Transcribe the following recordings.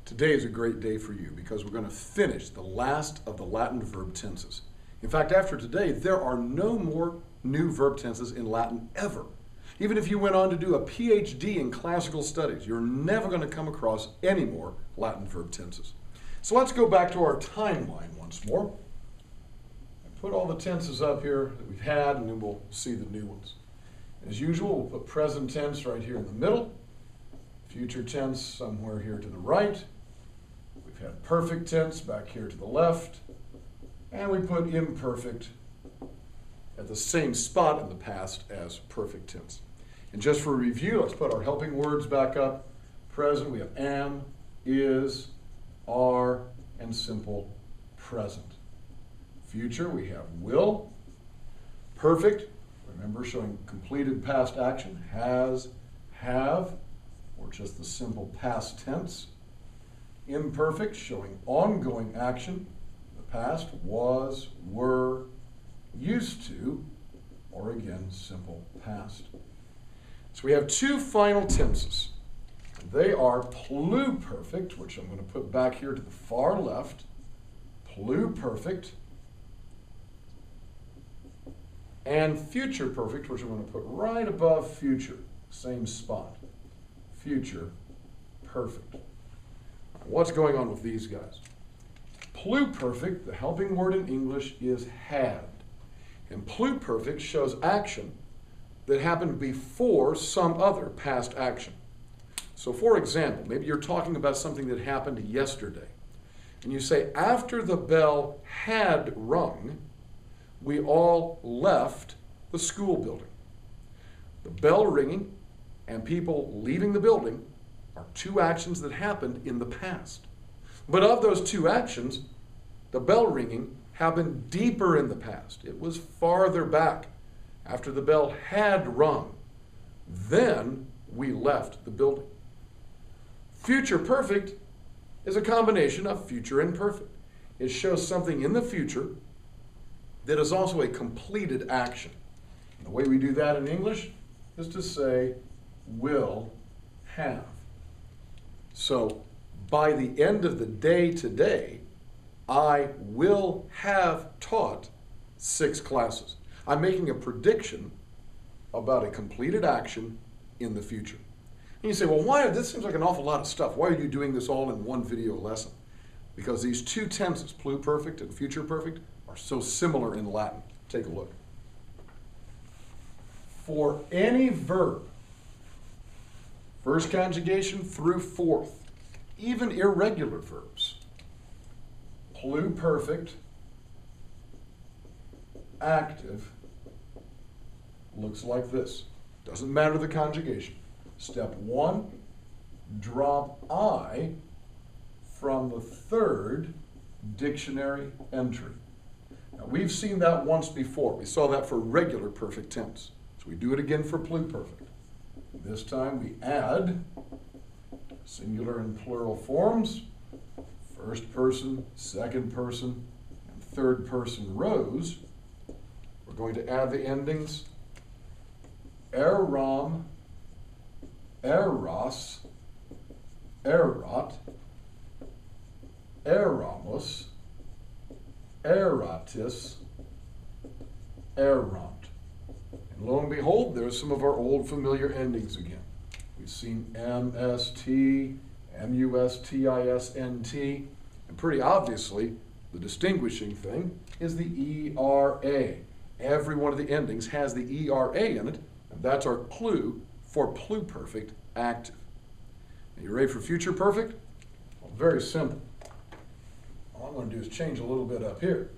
Today is a great day for you because we're going to finish the last of the Latin verb tenses. In fact, after today, there are no more new verb tenses in Latin ever. Even if you went on to do a PhD in classical studies, you're never going to come across any more Latin verb tenses. So let's go back to our timeline once more. And put all the tenses up here that we've had, and then we'll see the new ones. As usual, we'll put present tense right here in the middle, future tense somewhere here to the right. We've had perfect tense back here to the left, and we put imperfect at the same spot in the past as perfect tense. And just for review, let's put our helping words back up. Present, we have am, is, are, and simple present. Future, we have will. Perfect, remember, showing completed past action, has, have, or just the simple past tense. Imperfect, showing ongoing action, the past, was, were, used to, or again, simple past. So we have two final tenses. They are pluperfect, which I'm going to put back here to the far left, pluperfect, and future perfect, which I'm going to put right above future, same spot, future perfect. What's going on with these guys? Pluperfect, the helping word in English, is had. And pluperfect shows action that happened before some other past action. So for example, maybe you're talking about something that happened yesterday. And you say, after the bell had rung, we all left the school building. The bell ringing and people leaving the building are two actions that happened in the past. But of those two actions, the bell ringing happened deeper in the past. It was farther back after the bell had rung. Then we left the building. Future perfect is a combination of future and perfect. It shows something in the future that is also a completed action. And the way we do that in English is to say will have. So by the end of the day today, I will have taught 6 classes. I'm making a prediction about a completed action in the future. And you say, well, why? This seems like an awful lot of stuff. Why are you doing this all in one video lesson? Because these two tenses, pluperfect and future perfect, are so similar in Latin. Take a look. For any verb, first conjugation through fourth, even irregular verbs, pluperfect, active, looks like this. Doesn't matter the conjugation. Step 1, drop I from the third dictionary entry. Now we've seen that once before. We saw that for regular perfect tense. So we do it again for pluperfect. This time we add singular and plural forms, first person, second person, and third person rows. We're going to add the endings eram, eros, erat, eramos, eratis, erant. And lo and behold, there's some of our old familiar endings again. We've seen MST, MUSTISNT, and pretty obviously, the distinguishing thing is the ERA. Every one of the endings has the ERA in it, and that's our clue for pluperfect active. Now, you ready for future perfect? Well, very simple. All I'm going to do is change a little bit up here.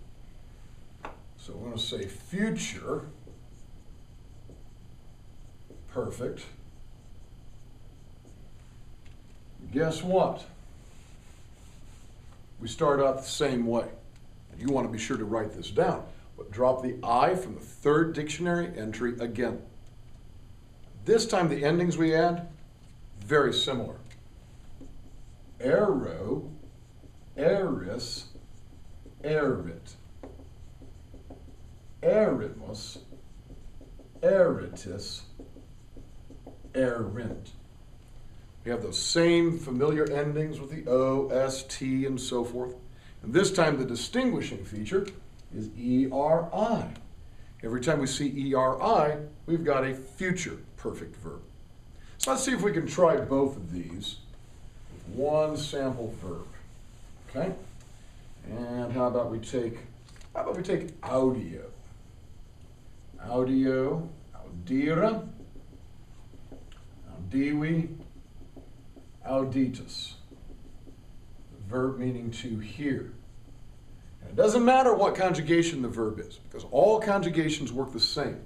So we're going to say future perfect. Guess what? We start out the same way. And you want to be sure to write this down. But drop the I from the third dictionary entry again. This time the endings we add, very similar. Ero, eris, erit. Erimus, eritis, erint. We have those same familiar endings with the O, S, T, and so forth. And this time the distinguishing feature is ERI. Every time we see ERI, we've got a future perfect verb. So let's see if we can try both of these with one sample verb. Okay? And how about we take audio. Audio, audire, audivi, auditus. The verb meaning to hear. And it doesn't matter what conjugation the verb is, because all conjugations work the same.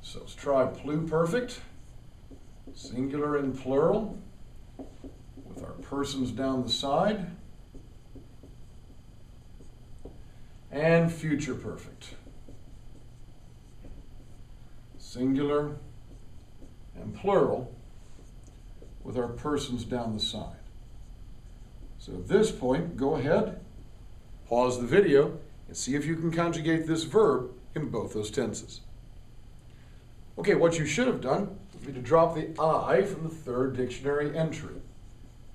So let's try pluperfect, singular and plural, with our persons down the side, and future perfect, singular and plural, with our persons down the side. So at this point, go ahead, pause the video, and see if you can conjugate this verb in both those tenses. Okay, what you should have done would be to drop the I from the third dictionary entry.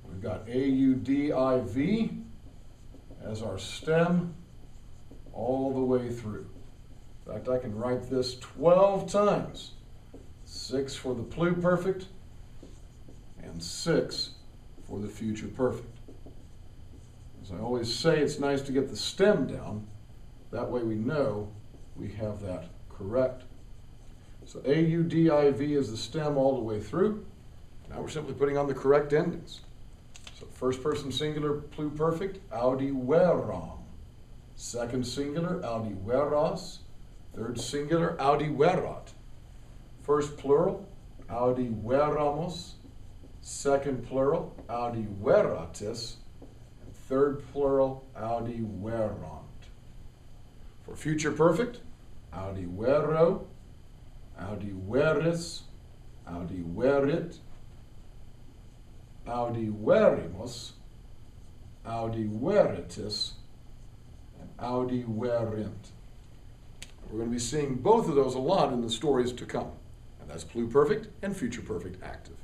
We've got AUDIV as our stem all the way through. In fact, I can write this 12 times. 6 for the pluperfect and 6 for the future perfect. As I always say, it's nice to get the stem down. That way we know we have that correct. So AUDIV is the stem all the way through. Now we're simply putting on the correct endings. So first person singular pluperfect, audiveram. Second singular, audiveras. Third singular, audiverat. First plural, audiveramos. Second plural, audiveratis. And third plural, audiverant. For future perfect, audivero, audiveris, audiverit, audiverimus, audiveritis, and audiverint. We're going to be seeing both of those a lot in the stories to come. And that's pluperfect and future perfect active.